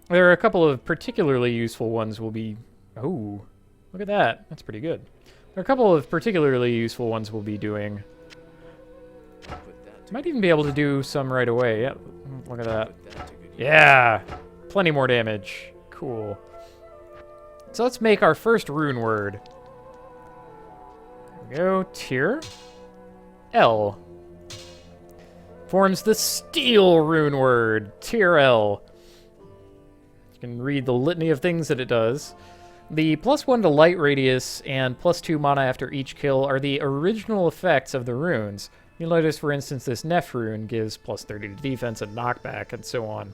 There are a couple of particularly useful ones we'll be... Oh, look at that. That's pretty good. There are a couple of particularly useful ones we'll be doing. Might even be able to do some right away. Yeah, look at that. Yeah! Plenty more damage. Cool. So let's make our first rune word. There we go. Tier. L. Forms the steel rune word. Tier L. You can read the litany of things that it does. The +1 to light radius and +2 mana after each kill are the original effects of the runes. You'll notice, for instance, this Neff rune gives +30 to defense and knockback and so on.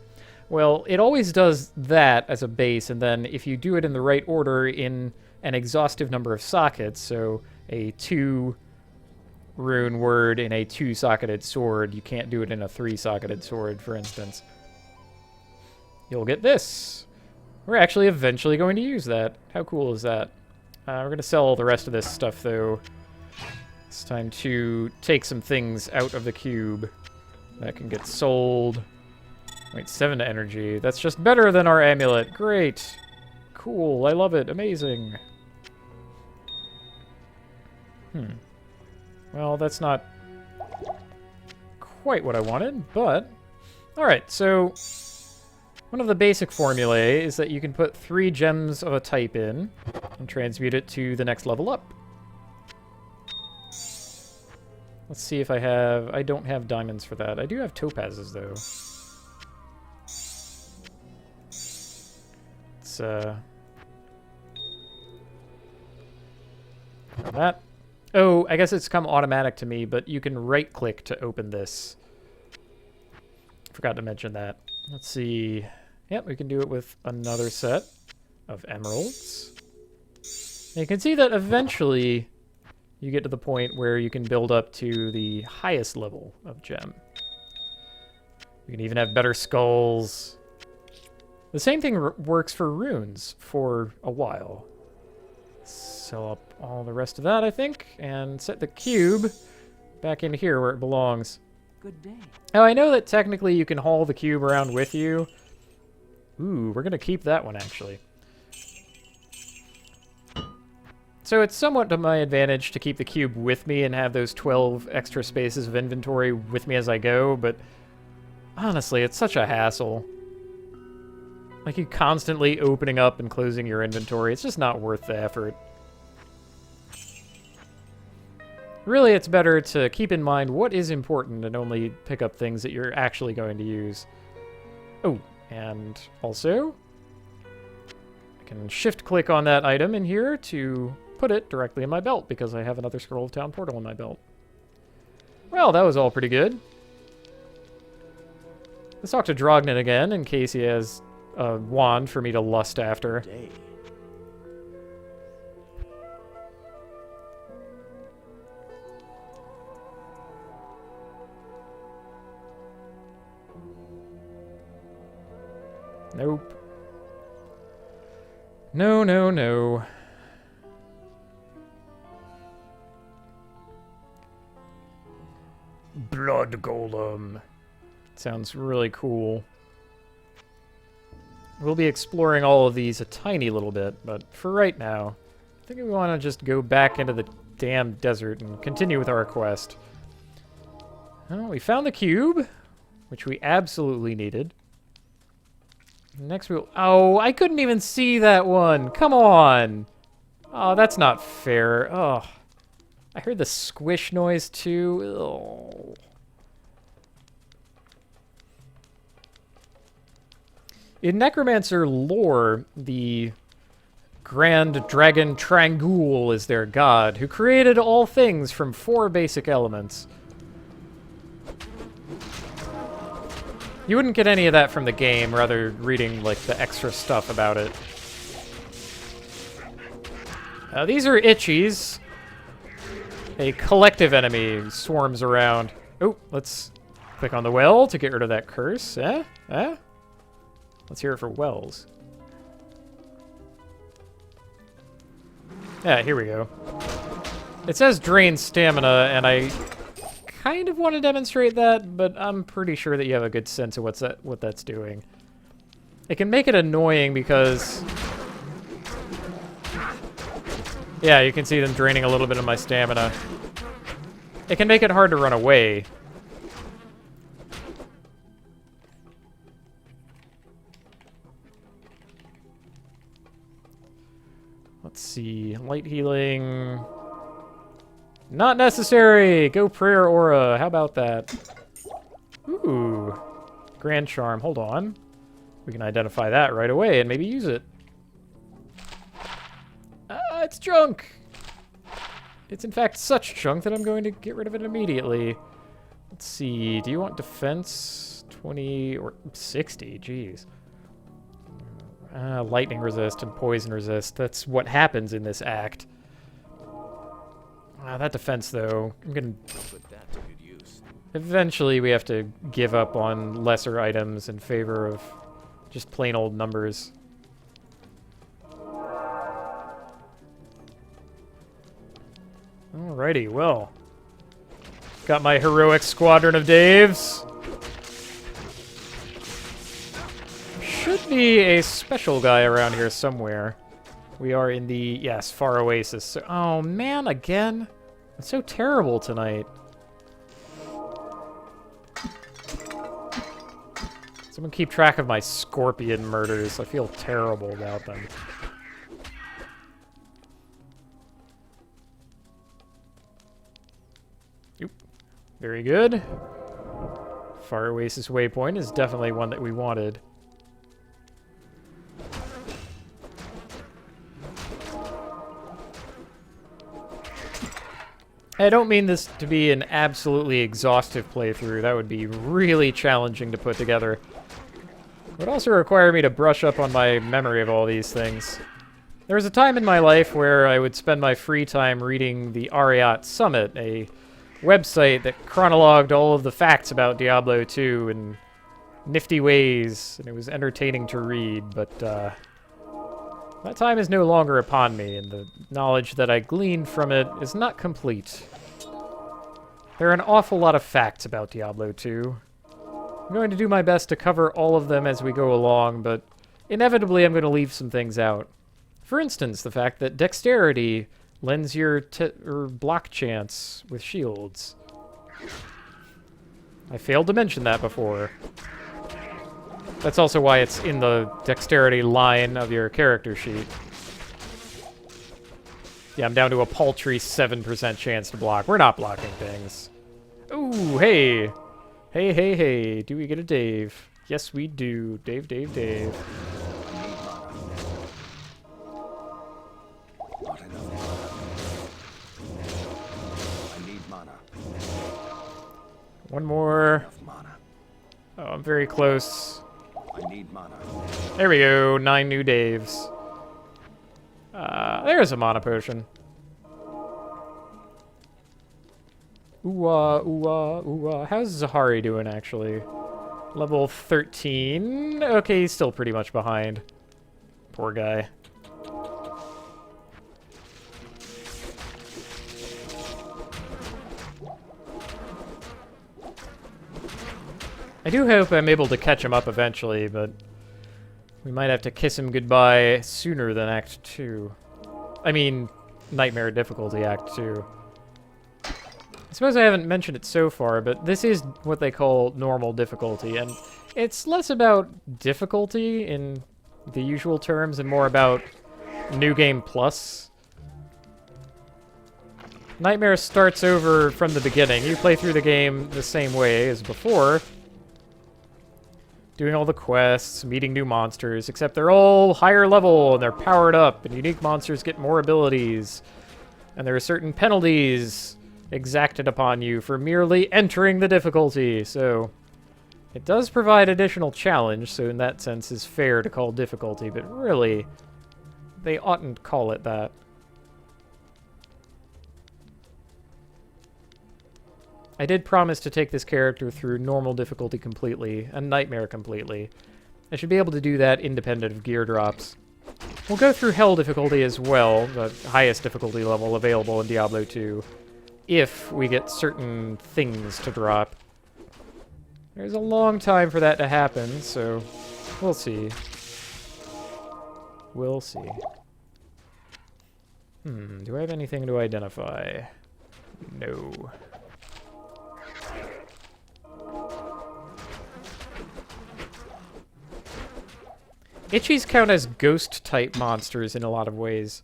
Well, it always does that as a base, and then if you do it in the right order in an exhaustive number of sockets, so a 2 rune word in a 2-socketed sword, you can't do it in a 3-socketed sword, for instance, you'll get this. We're actually eventually going to use that. How cool is that? We're going to sell all the rest of this stuff, though. It's time to take some things out of the cube. That can get sold. Wait, 7 energy. That's just better than our amulet. Great. Cool. I love it. Amazing. Well, that's not quite what I wanted, but... Alright, so... One of the basic formulae is that you can put 3 gems of a type in and transmute it to the next level up. Let's see if I have... I don't have diamonds for that. I do have topazes, though. Let's, that. Oh, I guess it's come automatic to me, but you can right-click to open this. Forgot to mention that. Let's see... Yep, we can do it with another set of emeralds. And you can see that eventually you get to the point where you can build up to the highest level of gem. You can even have better skulls. The same thing works for runes for a while. Sell up all the rest of that, I think, and set the cube back in here where it belongs. Good day. Now, I know that technically you can haul the cube around with you. Ooh, we're going to keep that one, actually. So it's somewhat to my advantage to keep the cube with me and have those 12 extra spaces of inventory with me as I go, but honestly, it's such a hassle. Like, you constantly opening up and closing your inventory. It's just not worth the effort. Really, it's better to keep in mind what is important and only pick up things that you're actually going to use. Oh, and also, I can shift-click on that item in here to put it directly in my belt, because I have another Scroll of Town portal in my belt. Well, that was all pretty good. Let's talk to Drognin again, in case he has a wand for me to lust after. Nope. No, no, no. Blood Golem. Sounds really cool. We'll be exploring all of these a tiny little bit, but for right now, I think we want to just go back into the damn desert and continue with our quest. Well, we found the cube, which we absolutely needed. Next we'll... Oh, I couldn't even see that one. Come on. Oh, that's not fair. Oh, I heard the squish noise too. Oh. In Necromancer lore, the Grand Dragon Trangul is their god, who created all things from 4 basic elements. You wouldn't get any of that from the game, rather reading, like, the extra stuff about it. These are Itchies. A collective enemy swarms around. Oh, let's click on the well to get rid of that curse. Eh? Eh? Let's hear it for wells. Yeah, here we go. It says drain stamina, and I kind of want to demonstrate that, but I'm pretty sure that you have a good sense of what that's doing. It can make it annoying because... Yeah, you can see them draining a little bit of my stamina. It can make it hard to run away. Let's see. Light healing. Not necessary! Go prayer aura. How about that? Ooh. Grand charm. Hold on. We can identify that right away and maybe use it. It's junk! It's in fact such junk that I'm going to get rid of it immediately. Let's see. Do you want defense? 20 or 60? Jeez. Lightning resist and poison resist. That's what happens in this act. That defense, though, I'm gonna... Put that to good use. Eventually, we have to give up on lesser items in favor of just plain old numbers. Alrighty, well. Got my heroic squadron of Daves. Should be a special guy around here somewhere. We are in the, yes, Far Oasis. Oh, man, again? It's so terrible tonight. Someone keep track of my scorpion murders. I feel terrible about them. Oop. Very good. Far Oasis waypoint is definitely one that we wanted. I don't mean this to be an absolutely exhaustive playthrough. That would be really challenging to put together. It would also require me to brush up on my memory of all these things. There was a time in my life where I would spend my free time reading the Ariat Summit, a website that chronologued all of the facts about Diablo 2 in nifty ways, and it was entertaining to read, but that time is no longer upon me, and the knowledge that I gleaned from it is not complete. There are an awful lot of facts about Diablo 2. I'm going to do my best to cover all of them as we go along, but inevitably I'm going to leave some things out. For instance, the fact that dexterity lends your block chance with shields. I failed to mention that before. That's also why it's in the dexterity line of your character sheet. Yeah, I'm down to a paltry 7% chance to block. We're not blocking things. Ooh, hey. Hey, hey, hey. Do we get a Dave? Yes, we do. Dave, Dave, Dave. Not enough. I need mana. One more. Enough mana. Oh, I'm very close. I need mana. There we go. 9 new Daves. There's a mana potion. Ooh-ah, ooh-ah, ooh-ah. How's Zahari doing, actually? Level 13. Okay, he's still pretty much behind. Poor guy. I do hope I'm able to catch him up eventually, but we might have to kiss him goodbye sooner than Act 2. I mean, Nightmare Difficulty Act 2. I suppose I haven't mentioned it so far, but this is what they call normal difficulty, and it's less about difficulty in the usual terms and more about New Game Plus. Nightmare starts over from the beginning. You play through the game the same way as before, doing all the quests, meeting new monsters, except they're all higher level and they're powered up, and unique monsters get more abilities. And there are certain penalties exacted upon you for merely entering the difficulty, so it does provide additional challenge, so in that sense is fair to call difficulty, but really, they oughtn't call it that. I did promise to take this character through normal difficulty completely, and Nightmare completely. I should be able to do that independent of gear drops. We'll go through Hell difficulty as well, the highest difficulty level available in Diablo 2, if we get certain things to drop. There's a long time for that to happen, so we'll see. We'll see. Do I have anything to identify? No. Itchies count as ghost-type monsters in a lot of ways.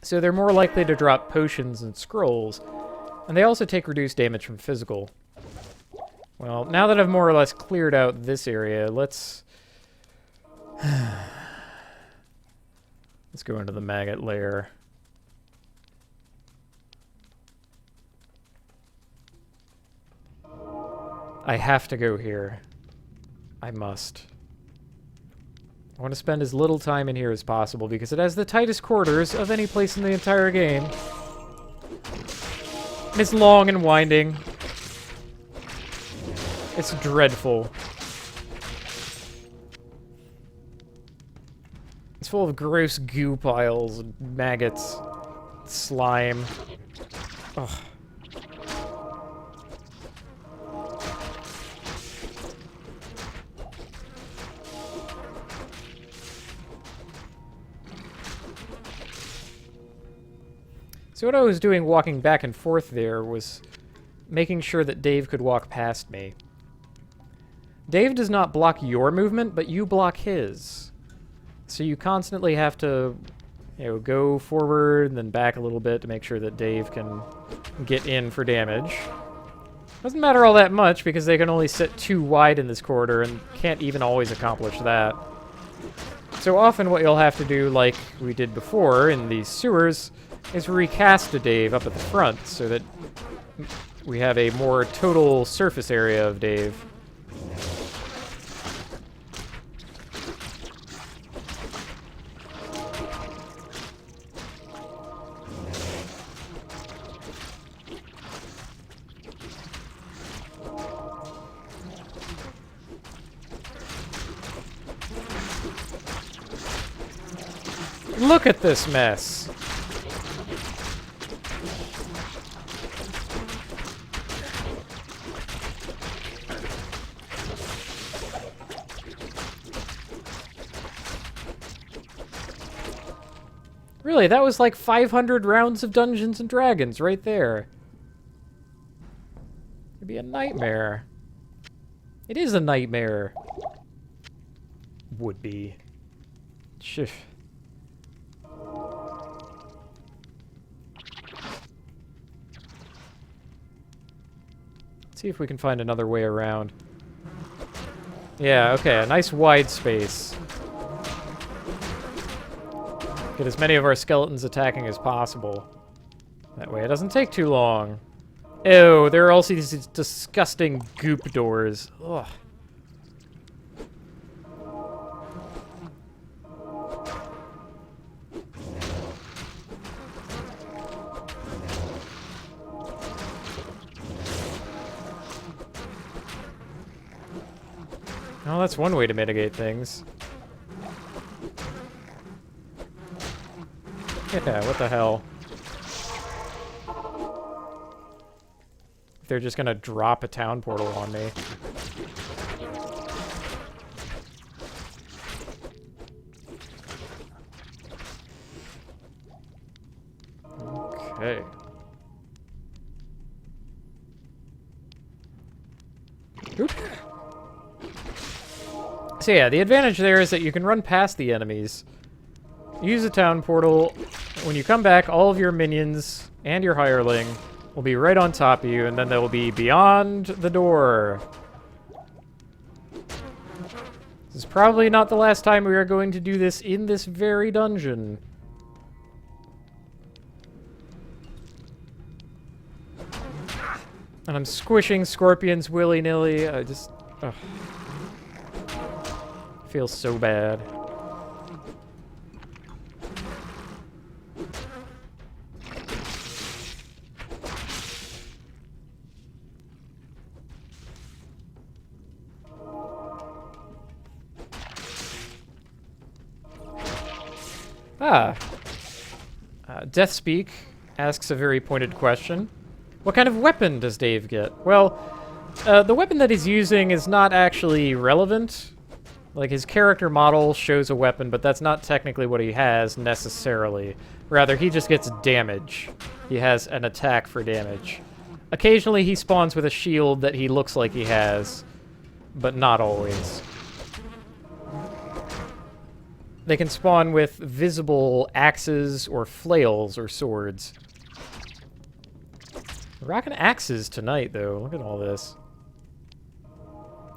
So they're more likely to drop potions and scrolls, and they also take reduced damage from physical. Well, now that I've more or less cleared out this area, let's go into the maggot lair. I have to go here. I must. I want to spend as little time in here as possible because it has the tightest quarters of any place in the entire game. It's long and winding. It's dreadful. It's full of gross goo piles, and maggots, slime. Ugh. So what I was doing walking back and forth there was making sure that Dave could walk past me. Dave does not block your movement, but you block his. So you constantly have to, go forward and then back a little bit to make sure that Dave can get in for damage. Doesn't matter all that much because they can only sit too wide in this corridor and can't even always accomplish that. So often what you'll have to do, like we did before in these sewers, is recast a Dave up at the front so that we have a more total surface area of Dave. Look at this mess. Really, that was like 500 rounds of Dungeons and Dragons right there. It'd be a nightmare. It is a nightmare. Would be. Shit. See if we can find another way around. Yeah, okay, a nice wide space. Get as many of our skeletons attacking as possible. That way it doesn't take too long. Ew, there are also these disgusting goop doors. Ugh. Oh, that's one way to mitigate things. Yeah, what the hell? They're just gonna drop a town portal on me. Okay. Oop. So yeah, the advantage there is that you can run past the enemies. Use a town portal. When you come back, all of your minions and your hireling will be right on top of you, and then they will be beyond the door. This is probably not the last time we are going to do this in this very dungeon. And I'm squishing scorpions willy-nilly. I just... Ugh. Feels so bad. Deathspeak asks a very pointed question. What kind of weapon does Dave get? Well, the weapon that he's using is not actually relevant. Like, his character model shows a weapon, but that's not technically what he has, necessarily. Rather, he just gets damage. He has an attack for damage. Occasionally, he spawns with a shield that he looks like he has, but not always. They can spawn with visible axes or flails or swords. We're rocking axes tonight, though. Look at all this.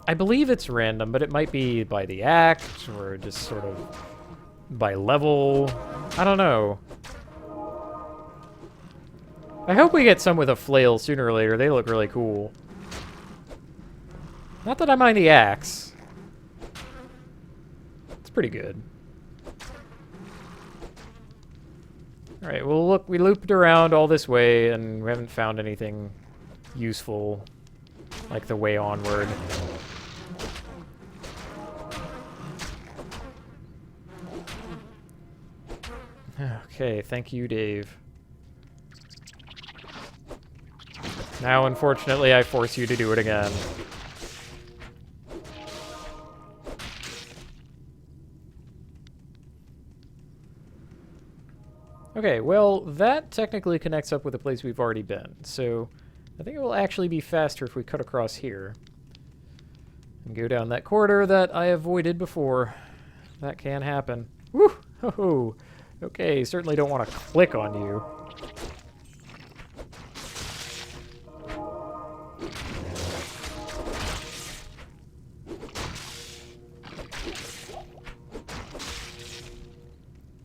I believe it's random, but it might be by the act, or just sort of by level. I don't know. I hope we get some with a flail sooner or later. They look really cool. Not that I mind the axe. It's pretty good. Alright, well look, we looped around all this way, and we haven't found anything useful, like the way onward. Okay, thank you, Dave. Now, unfortunately, I force you to do it again. Okay, well, that technically connects up with a place we've already been, so I think it will actually be faster if we cut across here and go down that corridor that I avoided before. That can happen. Woo! Ho-ho! Okay, certainly don't want to click on you.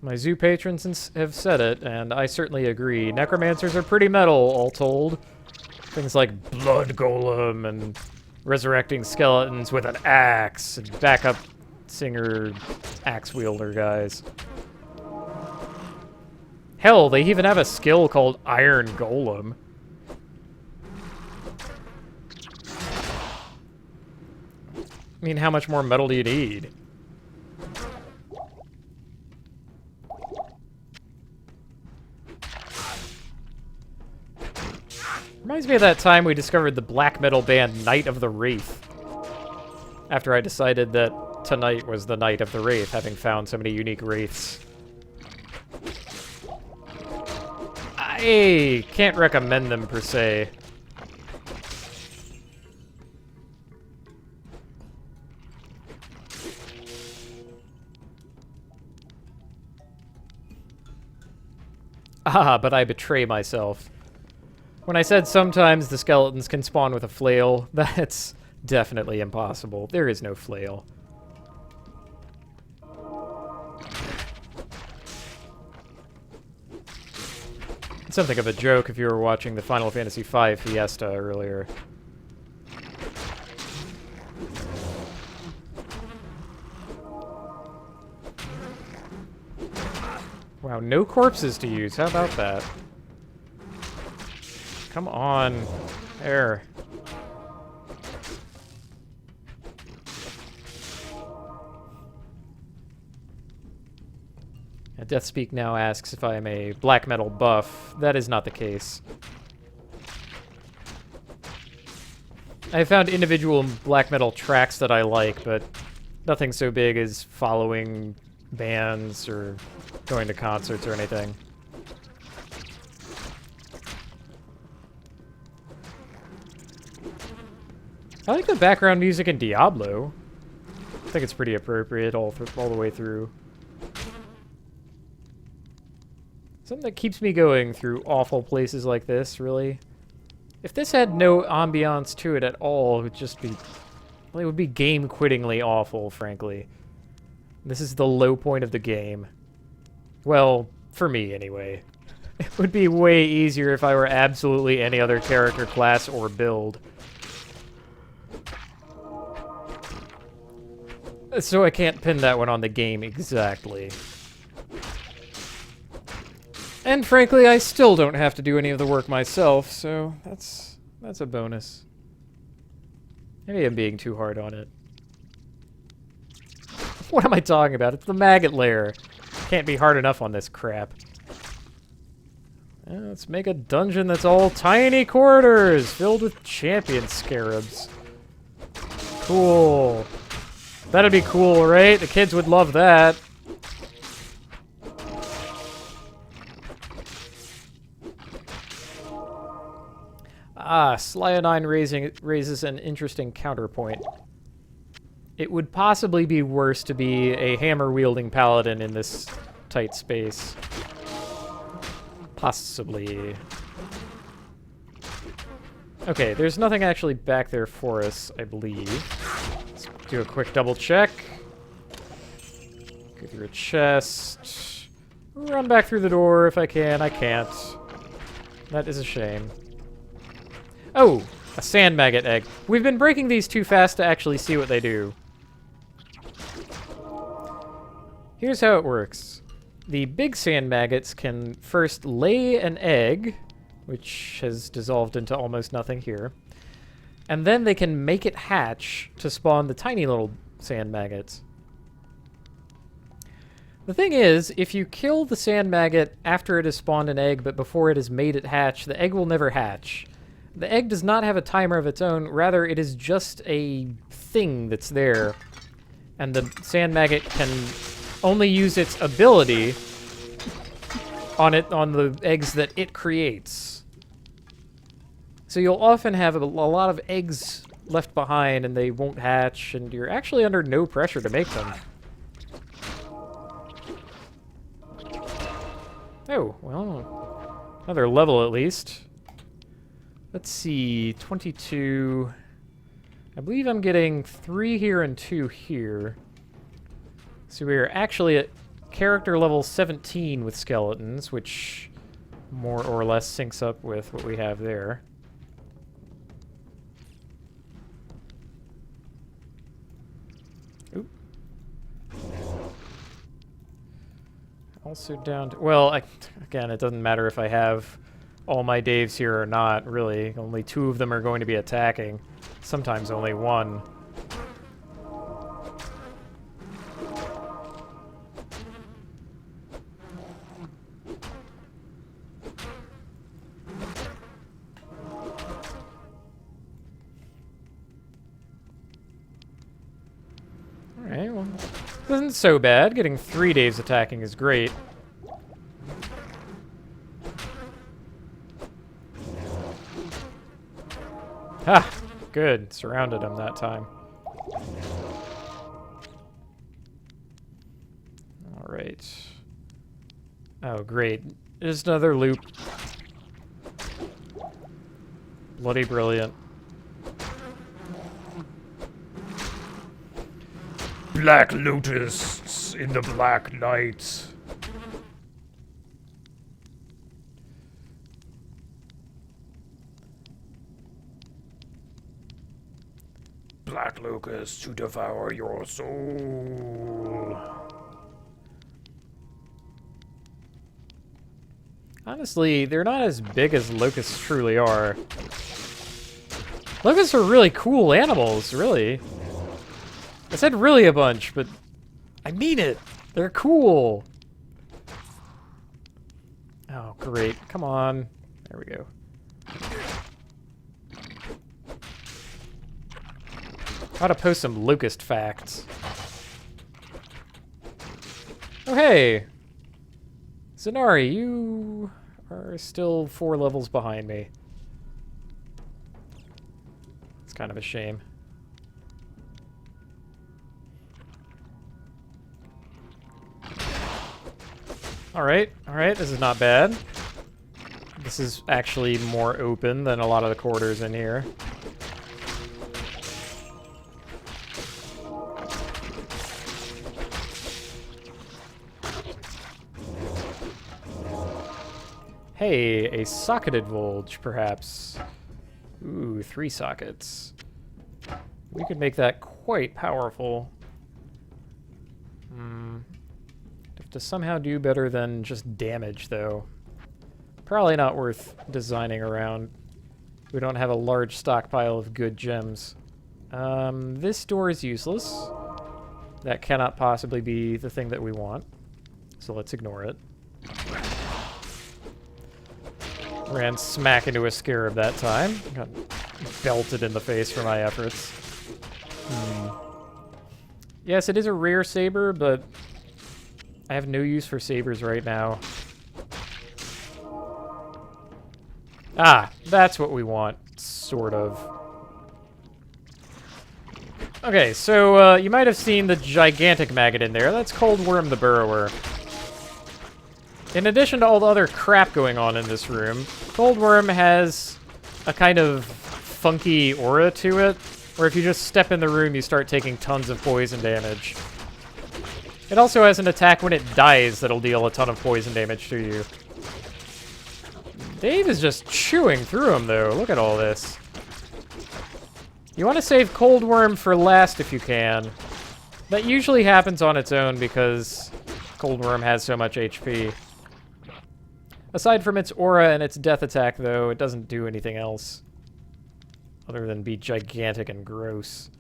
My zoo patrons have said it, and I certainly agree. Necromancers are pretty metal, all told. Things like Blood Golem and resurrecting skeletons with an axe and backup singer axe wielder guys. Hell, they even have a skill called Iron Golem. I mean, how much more metal do you need? Reminds me of that time we discovered the black metal band Night of the Wraith. After I decided that tonight was the Night of the Wraith, having found so many unique wraiths. I can't recommend them per se. Ah, but I betray myself. When I said sometimes the skeletons can spawn with a flail, that's definitely impossible. There is no flail. It's something of a joke if you were watching the Final Fantasy V Fiesta earlier. Wow, no corpses to use. How about that? Come on. There. Deathspeak now asks if I am a black metal buff. That is not the case. I have found individual black metal tracks that I like, but nothing so big as following bands or going to concerts or anything. I like the background music in Diablo. I think it's pretty appropriate all the way through. Something that keeps me going through awful places like this, really. If this had no ambiance to it at all, it would just be... well, it would be game-quittingly awful, frankly. This is the low point of the game. Well, for me, anyway. It would be way easier if I were absolutely any other character, class, or build. So I can't pin that one on the game exactly. And frankly, I still don't have to do any of the work myself, so that's a bonus. Maybe I'm being too hard on it. What am I talking about? It's the maggot lair. Can't be hard enough on this crap. Let's make a dungeon that's all tiny corridors filled with champion scarabs. Cool. That'd be cool, right? The kids would love that. Ah, Slyodine raises an interesting counterpoint. It would possibly be worse to be a hammer-wielding paladin in this tight space. Possibly. Okay, there's nothing actually back there for us, I believe. Let's do a quick double check. Go through a chest. Run back through the door if I can. I can't. That is a shame. Oh, a sand maggot egg. We've been breaking these too fast to actually see what they do. Here's how it works. The big sand maggots can first lay an egg, which has dissolved into almost nothing here, and then they can make it hatch to spawn the tiny little sand maggots. The thing is, if you kill the sand maggot after it has spawned an egg but before it has made it hatch, the egg will never hatch. The egg does not have a timer of its own, rather it is just a thing that's there, and the sand maggot can only use its ability on the eggs that it creates. So you'll often have a lot of eggs left behind and they won't hatch, and you're actually under no pressure to make them. Oh, well, another level at least. Let's see, 22. I believe I'm getting 3 here and 2 here. So we are actually at character level 17 with skeletons, which more or less syncs up with what we have there. Oop. Also down to... Well, again, it doesn't matter if I have all my Daves here or not, really. Only 2 of them are going to be attacking. Sometimes only 1. Alright, well, this isn't so bad. Getting 3 Daves attacking is great. Ha! Good. Surrounded him that time. Alright. Oh, great. Just another loop. Bloody brilliant. Black lotuses in the black night. Black locusts to devour your soul. Honestly, they're not as big as locusts truly are. Locusts are really cool animals, really. I said really a bunch, but I mean it. They're cool. Oh, great. Come on. There we go. I ought to post some locust facts. Oh, hey. Zanari, you are still 4 levels behind me. It's kind of a shame. Alright, this is not bad. This is actually more open than a lot of the quarters in here. Hey, a socketed Volge, perhaps. Ooh, 3 sockets. We could make that quite powerful. Have to somehow do better than just damage, though. Probably not worth designing around. We don't have a large stockpile of good gems. This door is useless. That cannot possibly be the thing that we want. So let's ignore it. Ran smack into a scarab that time. Got belted in the face for my efforts. Yes, it is a rare saber, but I have no use for sabers right now. Ah, that's what we want, sort of. Okay, so you might have seen the gigantic maggot in there. That's Cold Worm the Burrower. In addition to all the other crap going on in this room, Cold Worm has a kind of funky aura to it, where if you just step in the room, you start taking tons of poison damage. It also has an attack when it dies that'll deal a ton of poison damage to you. Dave is just chewing through them, though. Look at all this. You want to save Cold Worm for last if you can. That usually happens on its own because Cold Worm has so much HP. Aside from its aura and its death attack, though, it doesn't do anything else. Other than be gigantic and gross.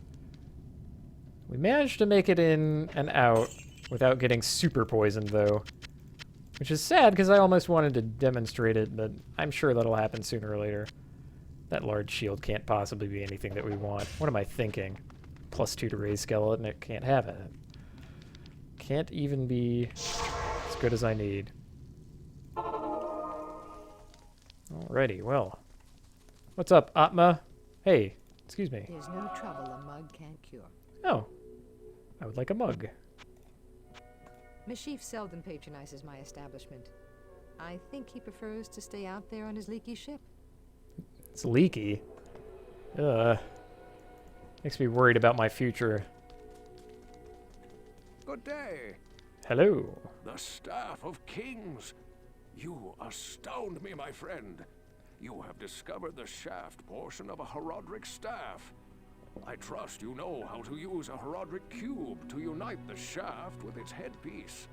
We managed to make it in and out without getting super poisoned, though. Which is sad, because I almost wanted to demonstrate it, but I'm sure that'll happen sooner or later. That large shield can't possibly be anything that we want. What am I thinking? +2 to raise skeleton, it can't have it. Can't even be as good as I need. Alrighty, well. What's up, Atma? Hey, excuse me. There's no trouble a mug can't cure. Oh, I would like a mug. Mashif seldom patronizes my establishment. I think he prefers to stay out there on his leaky ship. It's leaky. Makes me worried about my future. Good day. Hello. The Staff of Kings. You astound me, my friend. You have discovered the shaft portion of a Herodric staff. I trust you know how to use a Herodric cube to unite the shaft with its headpiece.